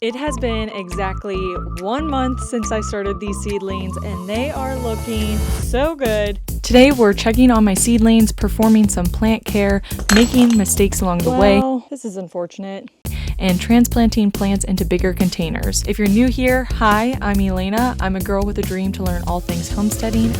It has been exactly 1 month since I started these seedlings and they are looking so good. Today we're checking on my seedlings, performing some plant care, making mistakes along the way. This is unfortunate. And transplanting plants into bigger containers. If you're new here, hi, I'm Elena. I'm a girl with a dream to learn all things homesteading.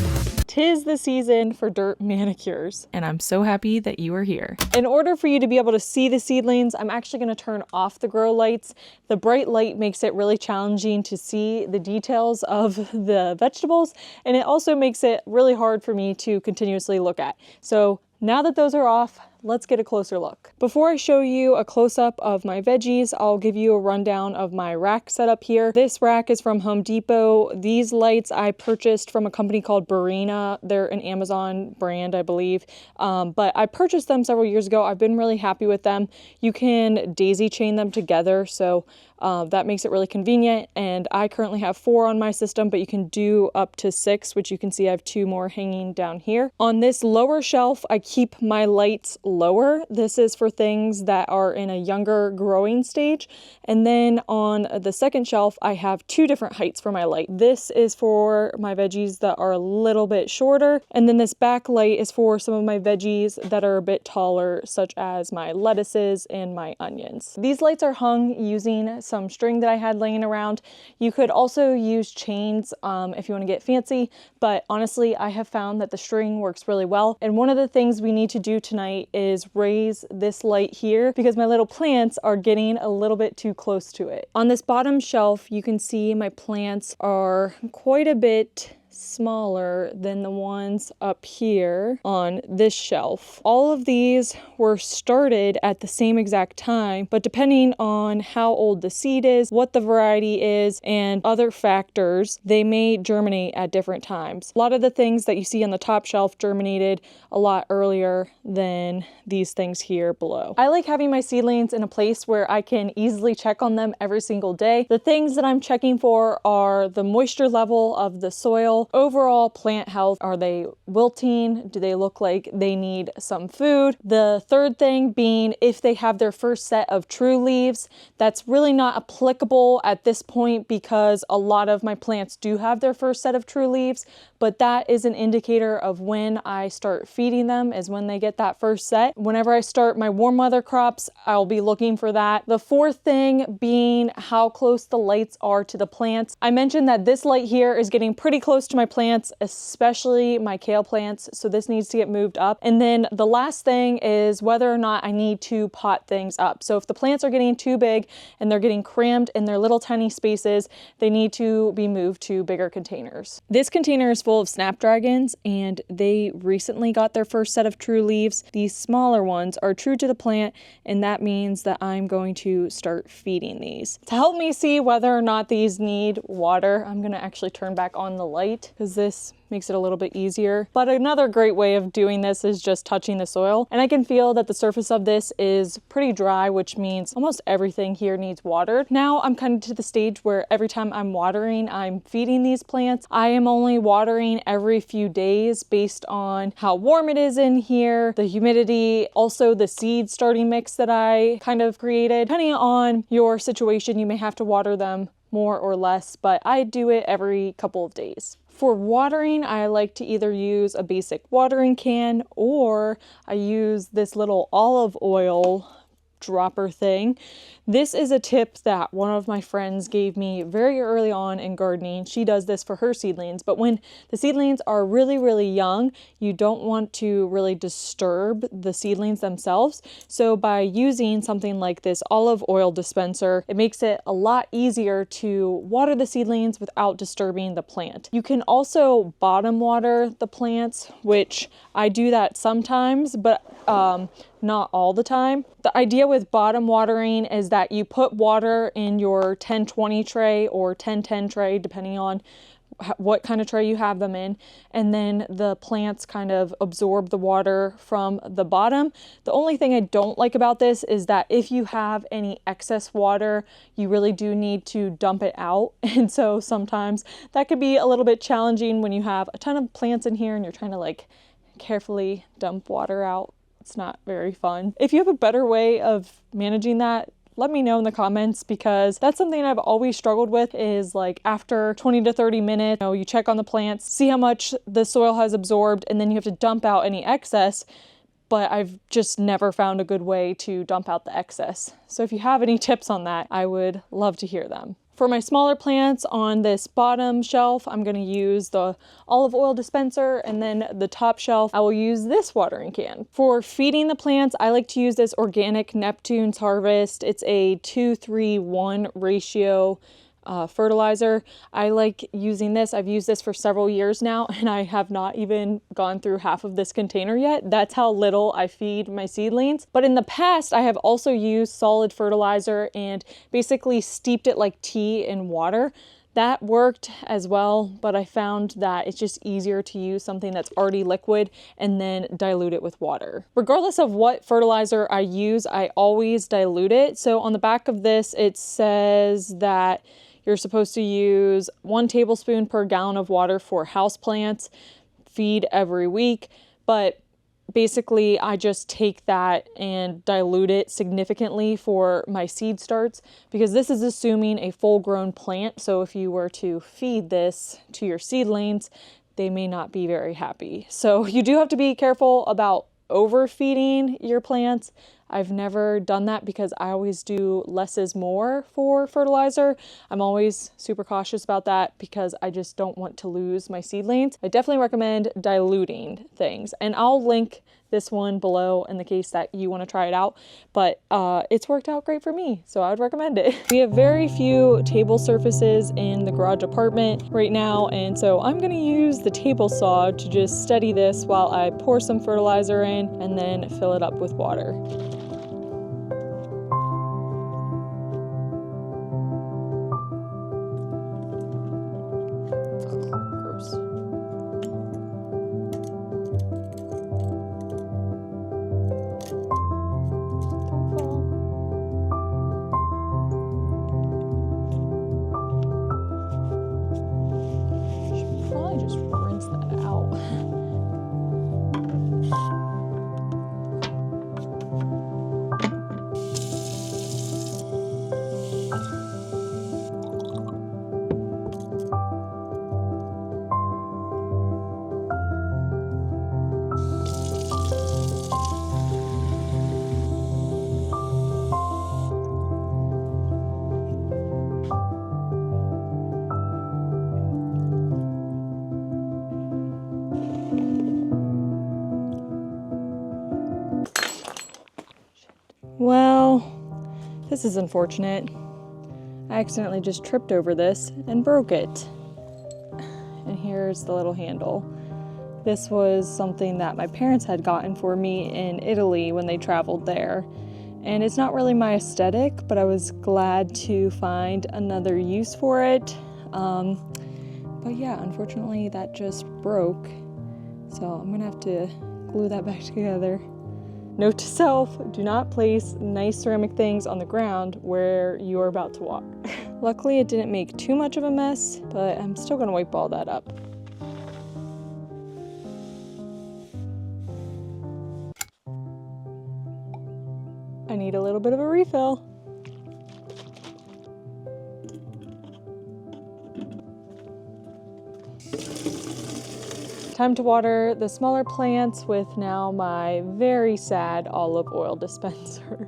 'Tis the season for dirt manicures, and I'm so happy that you are here. In order for you to be able to see the seedlings, I'm actually going to turn off the grow lights. The bright light makes it really challenging to see the details of the vegetables, and it also makes it really hard for me to continuously look at. So now that those are off, let's get a closer look. Before I show you a close-up of my veggies, I'll give you a rundown of my rack setup here. This rack is from Home Depot. These lights I purchased from a company called Barina. They're an Amazon brand, I believe. But I purchased them several years ago. I've been really happy with them. You can daisy chain them together, so that makes it really convenient. And I currently have 4 on my system, but you can do up to 6, which you can see I have 2 more hanging down here. On this lower shelf, I keep my lights lower. This is for things that are in a younger growing stage. And then on the second shelf, I have 2 different heights for my light. This is for my veggies that are a little bit shorter. And then this back light is for some of my veggies that are a bit taller, such as my lettuces and my onions. These lights are hung using some string that I had laying around. You could also use chains if you want to get fancy, but honestly, I have found that the string works really well. And one of the things we need to do tonight is raise this light here because my little plants are getting a little bit too close to it. On this bottom shelf, you can see my plants are quite a bit smaller than the ones up here on this shelf. All of these were started at the same exact time, but depending on how old the seed is, what the variety is, and other factors, they may germinate at different times. A lot of the things that you see on the top shelf germinated a lot earlier than these things here below. I like having my seedlings in a place where I can easily check on them every single day. The things that I'm checking for are the moisture level of the soil, overall plant health. Are they wilting? Do they look like they need some food? The third thing being if they have their first set of true leaves. That's really not applicable at this point because a lot of my plants do have their first set of true leaves, but that is an indicator of when I start feeding them, is when they get that first set. Whenever I start my warm weather crops, I'll be looking for that. The fourth thing being how close the lights are to the plants. I mentioned that this light here is getting pretty close to my plants, especially my kale plants, so this needs to get moved up. And then the last thing is whether or not I need to pot things up. So if the plants are getting too big and they're getting crammed in their little tiny spaces, they need to be moved to bigger containers. This container is full of snapdragons and they recently got their first set of true leaves. These smaller ones are true to the plant, and that means that I'm going to start feeding these. To help me see whether or not these need water, I'm going to actually turn back on the light because this makes it a little bit easier. But another great way of doing this is just touching the soil. And I can feel that the surface of this is pretty dry, which means almost everything here needs watered. Now I'm kind of to the stage where every time I'm watering, I'm feeding these plants. I am only watering every few days based on how warm it is in here, the humidity, also the seed starting mix that I kind of created. Depending on your situation, you may have to water them more or less, but I do it every couple of days. For watering, I like to either use a basic watering can or I use this little olive oil dropper thing. This is a tip that one of my friends gave me very early on in gardening. She does this for her seedlings, but when the seedlings are really, really young, you don't want to really disturb the seedlings themselves. So by using something like this olive oil dispenser, it makes it a lot easier to water the seedlings without disturbing the plant. You can also bottom water the plants, which I do that sometimes, but not all the time. The idea with bottom watering is that you put water in your 10-20 tray or 10-10 tray, depending on what kind of tray you have them in, and then the plants kind of absorb the water from the bottom. The only thing I don't like about this is that if you have any excess water, you really do need to dump it out. And so sometimes that could be a little bit challenging when you have a ton of plants in here and you're trying to like carefully dump water out. It's not very fun. If you have a better way of managing that, let me know in the comments, because that's something I've always struggled with, is like after 20 to 30 minutes, you check on the plants, see how much the soil has absorbed, and then you have to dump out any excess. But I've just never found a good way to dump out the excess. So if you have any tips on that, I would love to hear them. For my smaller plants on this bottom shelf, I'm going to use the olive oil dispenser, and then the top shelf, I will use this watering can. For feeding the plants, I like to use this organic Neptune's Harvest. It's a 2-3-1 ratio fertilizer. I like using this. I've used this for several years now, and I have not even gone through half of this container yet. That's how little I feed my seedlings. But in the past, I have also used solid fertilizer and basically steeped it like tea in water. That worked as well, but I found that it's just easier to use something that's already liquid and then dilute it with water. Regardless of what fertilizer I use, I always dilute it. So on the back of this, it says that you're supposed to use 1 tablespoon per gallon of water for houseplants, feed every week. But basically, I just take that and dilute it significantly for my seed starts, because this is assuming a full-grown plant. So if you were to feed this to your seedlings, they may not be very happy. So you do have to be careful about overfeeding your plants. I've never done that because I always do less is more for fertilizer. I'm always super cautious about that because I just don't want to lose my seedlings. I definitely recommend diluting things, and I'll link this one below in the case that you want to try it out, but it's worked out great for me, so I would recommend it. We have very few table surfaces in the garage apartment right now, and so I'm going to use the table saw to just steady this while I pour some fertilizer in and then fill it up with water. Well, this is unfortunate. I accidentally just tripped over this and broke it. And here's the little handle. This was something that my parents had gotten for me in Italy when they traveled there. And it's not really my aesthetic, but I was glad to find another use for it. But yeah, unfortunately that just broke. So I'm gonna have to glue that back together. Note to self, do not place nice ceramic things on the ground where you are about to walk. Luckily, it didn't make too much of a mess, but I'm still gonna wipe all that up. I need a little bit of a refill. Time to water the smaller plants with now my very sad olive oil dispenser.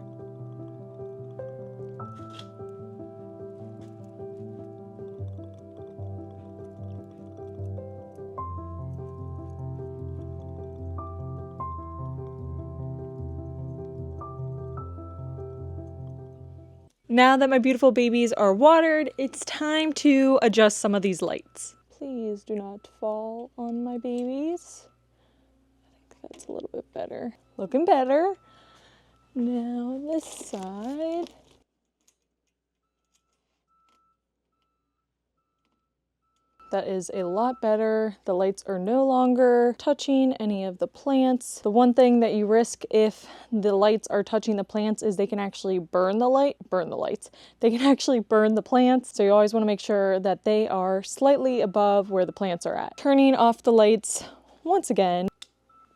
Now that my beautiful babies are watered, it's time to adjust some of these lights. Please do not fall on my babies. I think that's a little bit better. Looking better. Now this side. That is a lot better. The lights are no longer touching any of the plants. The one thing that you risk if the lights are touching the plants is they can actually burn the lights. They can actually burn the plants. So you always want to make sure that they are slightly above where the plants are at. Turning off the lights once again.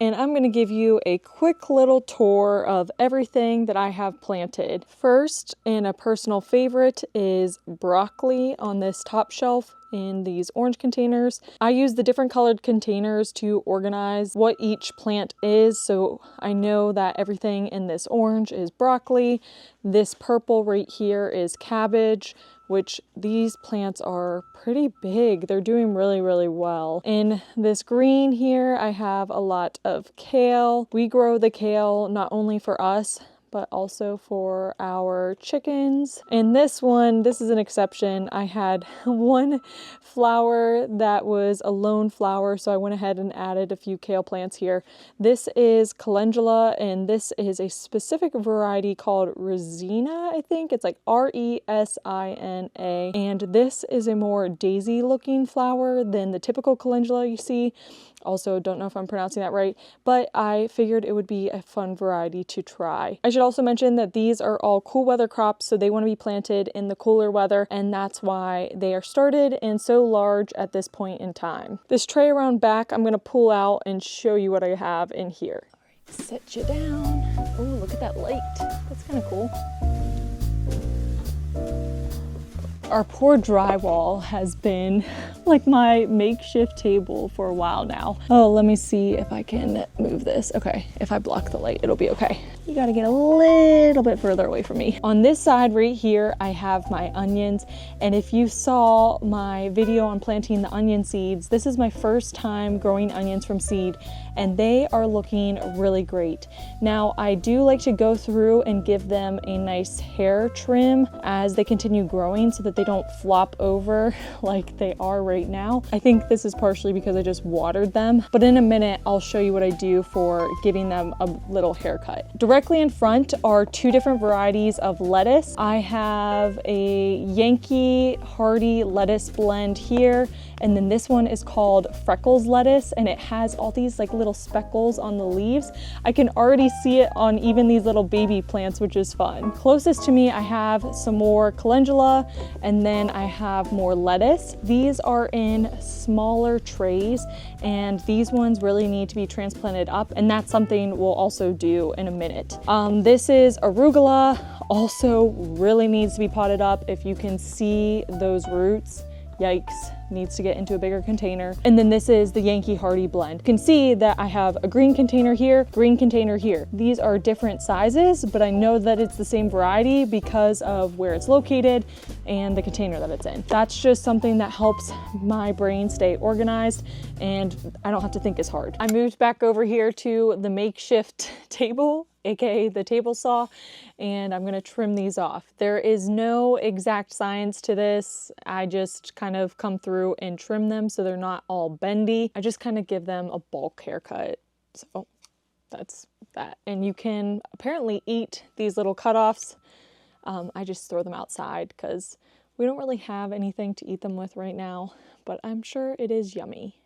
and I'm going to give you a quick little tour of everything that I have planted. First, and a personal favorite, is broccoli on this top shelf in these orange containers. I use the different colored containers to organize what each plant is, so I know that everything in this orange is broccoli. This purple right here is cabbage, which these plants are pretty big. They're doing really, really well. In this green here, I have a lot of kale. We grow the kale not only for us, but also for our chickens. And this one, this is an exception. I had one flower that was a lone flower, so I went ahead and added a few kale plants here. This is calendula, and this is a specific variety called Resina, I think. It's like Resina. And this is a more daisy looking flower than the typical calendula you see. Also, don't know if I'm pronouncing that right, but I figured it would be a fun variety to try. I should also mention that these are all cool weather crops, so they want to be planted in the cooler weather, and that's why they are started and so large at this point in time. This tray around back, I'm going to pull out and show you what I have in here. All right, set you down. Oh, look at that light. That's kind of cool. Our poor drywall has been like my makeshift table for a while now. Oh, let me see if I can move this. Okay, if I block the light, it'll be okay. You gotta get a little bit further away from me. On this side right here, I have my onions. And if you saw my video on planting the onion seeds, this is my first time growing onions from seed, and they are looking really great. Now, I do like to go through and give them a nice hair trim as they continue growing so that they don't flop over like they are right now. I think this is partially because I just watered them, but in a minute, I'll show you what I do for giving them a little haircut. Directly in front are two different varieties of lettuce. I have a Yankee Hardy lettuce blend here, and then this one is called Freckles lettuce, and it has all these like little speckles on the leaves. I can already see it on even these little baby plants, which is fun. Closest to me, I have some more calendula, and then I have more lettuce. These are in smaller trays, and these ones really need to be transplanted up, and that's something we'll also do in a minute. This is arugula, also really needs to be potted up. If you can see those roots, yikes, needs to get into a bigger container. And then this is the Yankee Hardy blend. You can see that I have a green container here, green container here. These are different sizes, but I know that it's the same variety because of where it's located and the container that it's in. That's just something that helps my brain stay organized, and I don't have to think as hard. I moved back over here to the makeshift table, aka the table saw, and I'm gonna trim these off. There is no exact science to this. I just kind of come through and trim them so they're not all bendy. I just kind of give them a bulk haircut. So that's that. And you can apparently eat these little cutoffs. I just throw them outside because we don't really have anything to eat them with right now, but I'm sure it is yummy.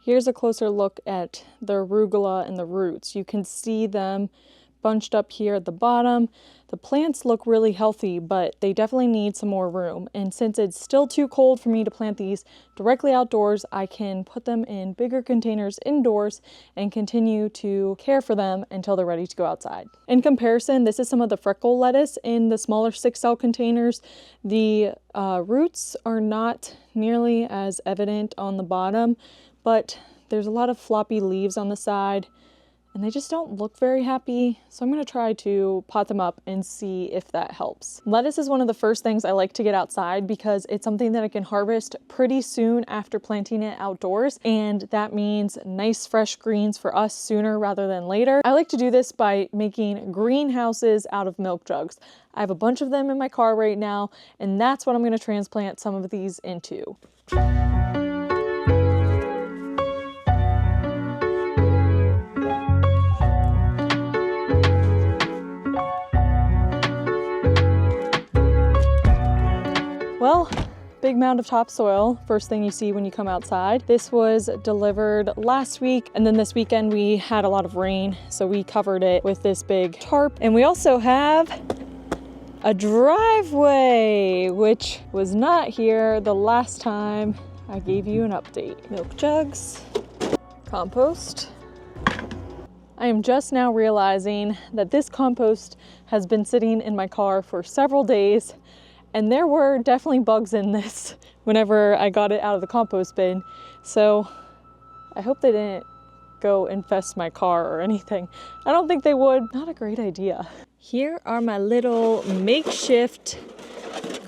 Here's a closer look at the arugula and the roots. You can see them bunched up here at the bottom. The plants look really healthy, but they definitely need some more room. And since it's still too cold for me to plant these directly outdoors, I can put them in bigger containers indoors and continue to care for them until they're ready to go outside. In comparison, this is some of the freckle lettuce in the smaller 6-cell containers. The roots are not nearly as evident on the bottom, but there's a lot of floppy leaves on the side, and they just don't look very happy. So I'm gonna try to pot them up and see if that helps. Lettuce is one of the first things I like to get outside because it's something that I can harvest pretty soon after planting it outdoors. And that means nice fresh greens for us sooner rather than later. I like to do this by making greenhouses out of milk jugs. I have a bunch of them in my car right now, and that's what I'm gonna transplant some of these into. Well, big mound of topsoil, first thing you see when you come outside. This was delivered last week, and then this weekend we had a lot of rain, so we covered it with this big tarp. And we also have a driveway, which was not here the last time I gave you an update. Milk jugs, compost. I am just now realizing that this compost has been sitting in my car for several days, and there were definitely bugs in this whenever I got it out of the compost bin. So I hope they didn't go infest my car or anything. I don't think they would. Not a great idea. Here are my little makeshift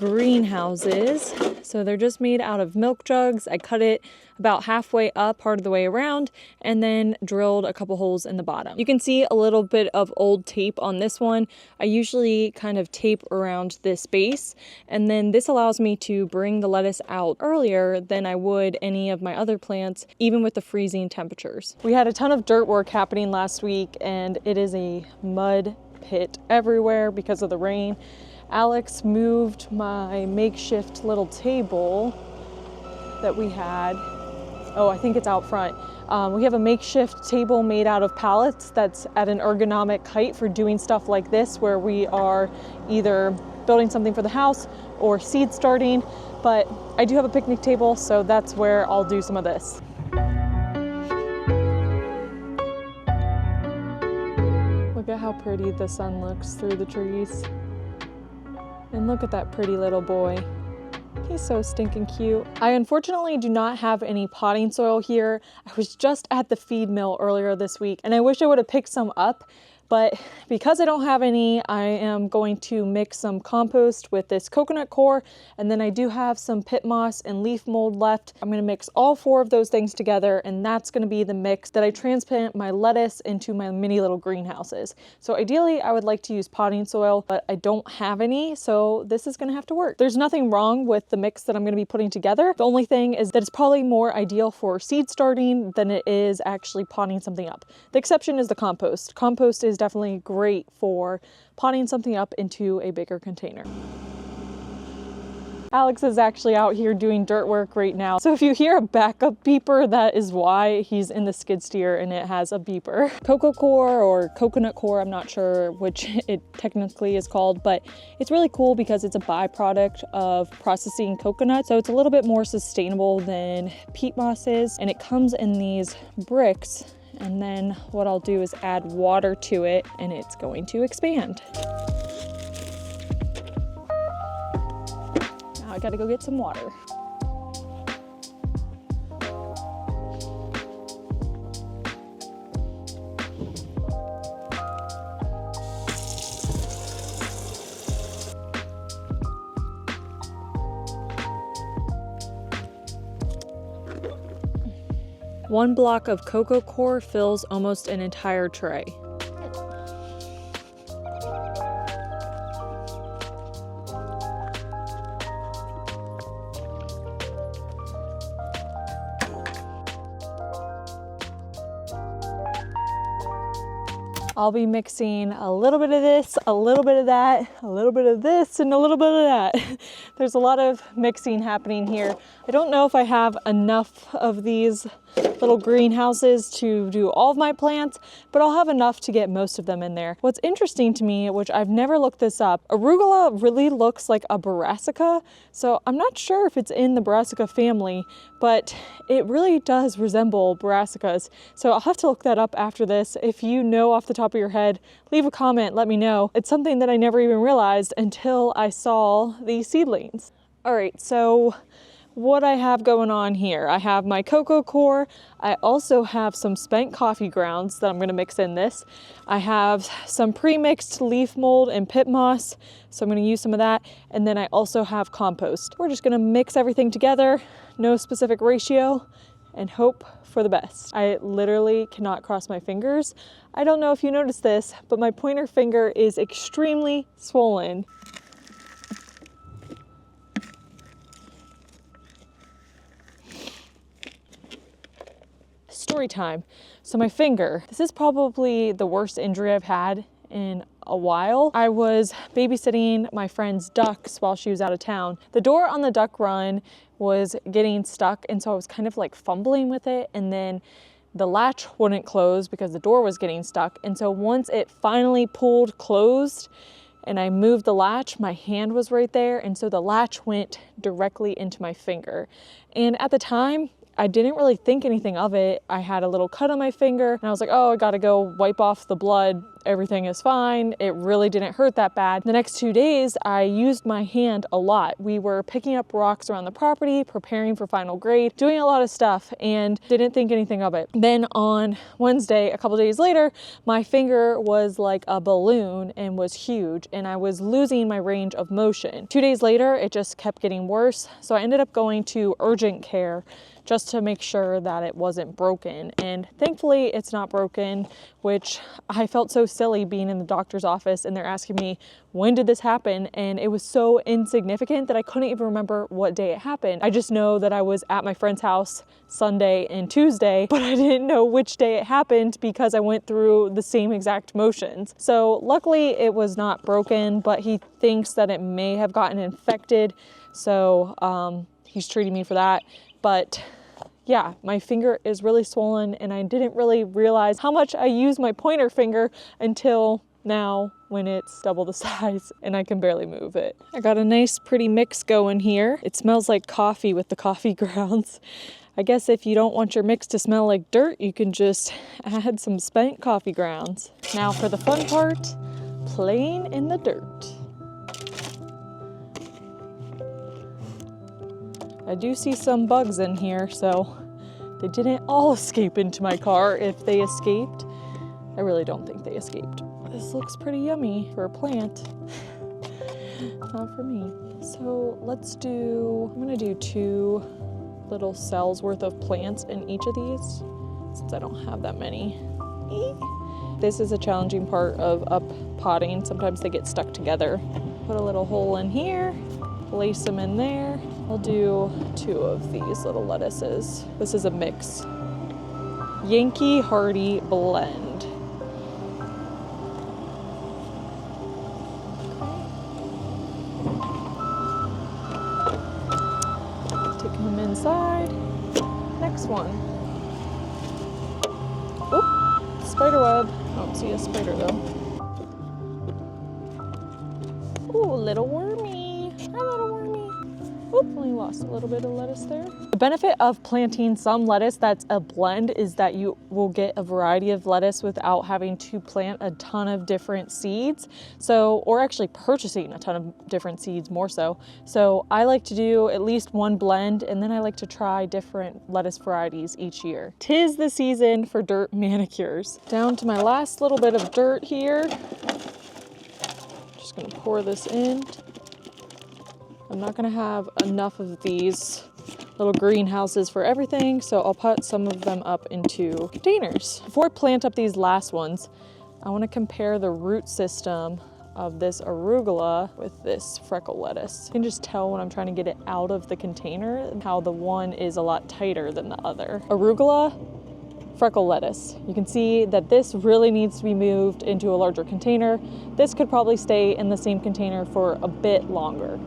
greenhouses. So they're just made out of milk jugs. I cut it about halfway up, part of the way around, and then drilled a couple holes in the bottom. You can see a little bit of old tape on this one. I usually kind of tape around this base, and then this allows me to bring the lettuce out earlier than I would any of my other plants, even with the freezing temperatures. We had a ton of dirt work happening last week, and it is a mud pit everywhere because of the rain. Alex moved my makeshift little table that we had. Oh, I think it's out front. We have a makeshift table made out of pallets that's at an ergonomic height for doing stuff like this, where we are either building something for the house or seed starting. But I do have a picnic table, so that's where I'll do some of this. Look at how pretty the sun looks through the trees. And look at that pretty little boy. He's so stinking cute. I unfortunately do not have any potting soil here. I was just at the feed mill earlier this week, and I wish I would have picked some up. But because I don't have any, I am going to mix some compost with this coconut coir, and then I do have some pit moss and leaf mold left. I'm gonna mix all 4 of those things together, and that's gonna be the mix that I transplant my lettuce into my mini little greenhouses. So ideally, I would like to use potting soil, but I don't have any, so this is gonna have to work. There's nothing wrong with the mix that I'm gonna be putting together. The only thing is that it's probably more ideal for seed starting than it is actually potting something up. The exception is the compost. Compost is definitely great for potting something up into a bigger container. Alex is actually out here doing dirt work right now. So if you hear a backup beeper, that is why. He's in the skid steer and it has a beeper. Cocoa coir or coconut coir, I'm not sure which it technically is called, but it's really cool because it's a byproduct of processing coconut. So it's a little bit more sustainable than peat moss is, and it comes in these bricks. And then what I'll do is add water to it, and it's going to expand. Now I gotta go get some water. One block of cocoa coir fills almost an entire tray. I'll be mixing a little bit of this, a little bit of that, a little bit of this, and a little bit of that. There's a lot of mixing happening here. I don't know if I have enough of these little greenhouses to do all of my plants, but I'll have enough to get most of them in there. What's interesting to me, which I've never looked this up, arugula really looks like a brassica, so I'm not sure if it's in the brassica family, but it really does resemble brassicas. So I'll have to look that up after this. If you know off the top of your head, leave a comment, let me know. It's something that I never even realized until I saw these seedlings. All right, so what I have going on here, I have my cocoa coir. I also have some spent coffee grounds that I'm gonna mix in this. I have some pre-mixed leaf mold and pit moss, so I'm gonna use some of that. And then I also have compost. We're just gonna mix everything together, no specific ratio, and hope for the best. I literally cannot cross my fingers. I don't know if you noticed this, but my pointer finger is extremely swollen. Story time. So my finger, this is probably the worst injury I've had in a while. I was babysitting my friend's ducks while she was out of town. The door on the duck run was getting stuck, and so I was kind of like fumbling with it, and then the latch wouldn't close because the door was getting stuck. And so once it finally pulled closed and I moved the latch, my hand was right there, and so the latch went directly into my finger. And at the time, I didn't really think anything of it. I had a little cut on my finger and I was like, oh, I gotta go wipe off the blood. Everything is fine. It really didn't hurt that bad. The next 2 days, I used my hand a lot. We were picking up rocks around the property, preparing for final grade, doing a lot of stuff, and didn't think anything of it. Then on Wednesday, a couple days later, my finger was like a balloon and was huge, and I was losing my range of motion. 2 days later, it just kept getting worse. So I ended up going to urgent care just to make sure that it wasn't broken. And thankfully it's not broken, which I felt so silly being in the doctor's office and they're asking me, when did this happen? And it was so insignificant that I couldn't even remember what day it happened. I just know that I was at my friend's house Sunday and Tuesday, but I didn't know which day it happened because I went through the same exact motions. So luckily it was not broken, but he thinks that it may have gotten infected. So he's treating me for that. But yeah, my finger is really swollen and I didn't really realize how much I use my pointer finger until now when it's double the size and I can barely move it. I got a nice pretty mix going here. It smells like coffee with the coffee grounds. I guess if you don't want your mix to smell like dirt, you can just add some spent coffee grounds. Now for the fun part, playing in the dirt. I do see some bugs in here, so they didn't all escape into my car. If they escaped, I really don't think they escaped. This looks pretty yummy for a plant. Not for me. So I'm gonna do 2 little cells worth of plants in each of these, since I don't have that many. This is a challenging part of up potting. Sometimes they get stuck together. Put a little hole in here, place them in there. I'll do 2 of these little lettuces. This is a mix. Yankee Hardy blend. Okay. Taking them inside. Next one. Oop, spider web. I don't see a spider though. Ooh, little wormy. Hi, little wormy. Oop, only lost a little bit of lettuce there. The benefit of planting some lettuce that's a blend is that you will get a variety of lettuce without having to plant a ton of different seeds. Or actually purchasing a ton of different seeds more so. So I like to do at least one blend, and then I like to try different lettuce varieties each year. 'Tis the season for dirt manicures. Down to my last little bit of dirt here. Just gonna pour this in. I'm not gonna have enough of these little greenhouses for everything, so I'll put some of them up into containers. Before I plant up these last ones, I wanna compare the root system of this arugula with this freckle lettuce. You can just tell when I'm trying to get it out of the container how the one is a lot tighter than the other. Arugula, freckle lettuce. You can see that this really needs to be moved into a larger container. This could probably stay in the same container for a bit longer.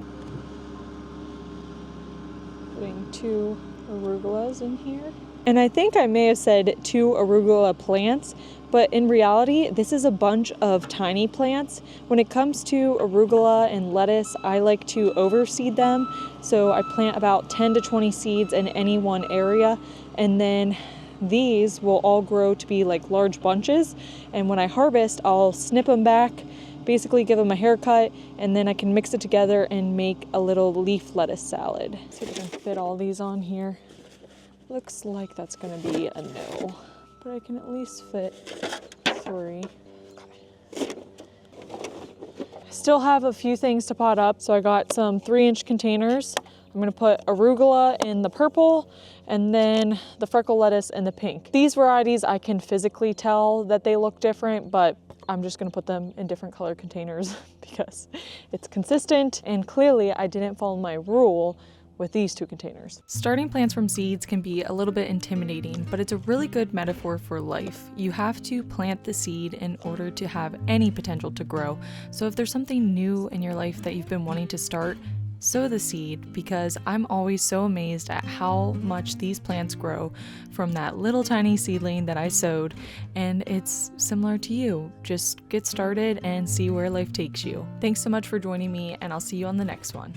Putting 2 arugulas in here. And I think I may have said 2 arugula plants, but in reality, this is a bunch of tiny plants. When it comes to arugula and lettuce, I like to overseed them. So I plant about 10 to 20 seeds in any one area, and then these will all grow to be like large bunches. And when I harvest, I'll snip them back, basically give them a haircut, and then I can mix it together and make a little leaf lettuce salad. Let's see if I can fit all these on here. Looks like that's gonna be a no, but I can at least fit 3. Okay. I still have a few things to pot up, so I got some 3-inch containers. I'm gonna put arugula in the purple and then the freckle lettuce in the pink. These varieties, I can physically tell that they look different, but I'm just gonna put them in different color containers because it's consistent, and clearly I didn't follow my rule with these 2 containers. Starting plants from seeds can be a little bit intimidating, but it's a really good metaphor for life. You have to plant the seed in order to have any potential to grow. So if there's something new in your life that you've been wanting to start, sow the seed, because I'm always so amazed at how much these plants grow from that little tiny seedling that I sowed. And it's similar to you. Just get started and see where life takes you. Thanks so much for joining me, and I'll see you on the next one.